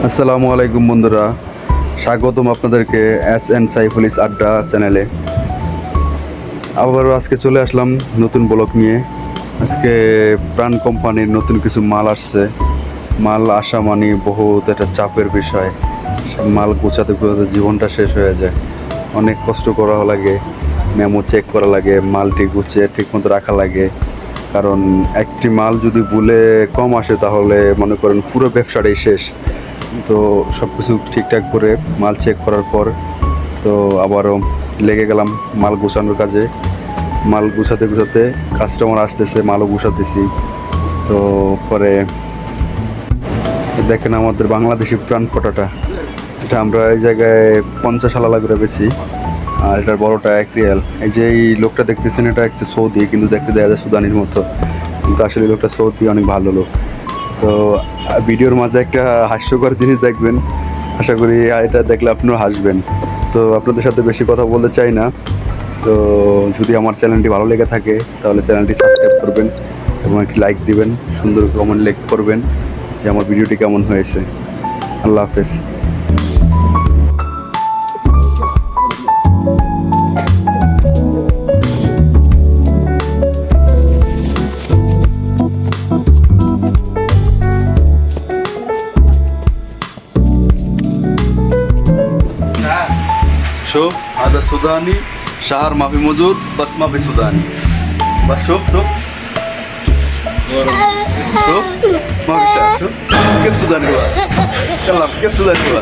আসসালামু আলাইকুম বন্ধুরা, স্বাগতম আপনাদেরকে SN সাইফুলিস আড্ডা চ্যানেলে। আবারও আজকে চলে আসলাম নতুন ব্লগ নিয়ে। আজকে প্রাণ কোম্পানির নতুন কিছু মাল আসছে। মাল আসা মানে বহুত একটা চাপের বিষয়। মাল গোছাতে গোছাতে জীবনটা শেষ হয়ে যায়। অনেক কষ্ট করা লাগে, মেমো চেক করা লাগে, মালটি গুছিয়ে ঠিক মতো রাখা লাগে। কারণ একটি মাল যদি ভুলে কম আসে তাহলে মনে করেন পুরো ব্যবসাটাই শেষ। তো সব কিছু ঠিকঠাক করে মাল চেক করার পর তো আবারও লেগে গেলাম মাল গুছানোর কাজে। মাল গুছাতে গুছাতে কাস্টমার আসতেছে, মালও গুছাতেছি। তো পরে দেখেন আমাদের বাংলাদেশি প্রাণ পটাটা, এটা আমরা এই জায়গায় 50 হালালা করে বেছি। আর এটার বড়টা 1 রিয়াল। এই যে এই লোকটা দেখতেছেন, এটা একটু সৌদি, কিন্তু দেখতে দেওয়া যায় সুদানির মতো, কিন্তু আসলে লোকটা সৌদি, অনেক ভালো লোক। তো ভিডিওর মাঝে একটা হাস্যকর জিনিস দেখবেন, আশা করি এটা দেখলে আপনিও হাসবেন। তো আপনাদের সাথে বেশি কথা বলতে চাই না। তো যদি আমার চ্যানেলটি ভালো লেগে থাকে তাহলে চ্যানেলটি সাবস্ক্রাইব করবেন এবং একটি লাইক দিবেন, সুন্দর কমেন্ট করবেন যে আমার ভিডিওটি কেমন হয়েছে। আল্লাহ হাফেজ। شوف هذا سوداني شهر ما في موجود بس ما في سوداني. بس شوف شوف ما في شهر. شوف كيف سوداني هو. يلا كيف سوداني هو.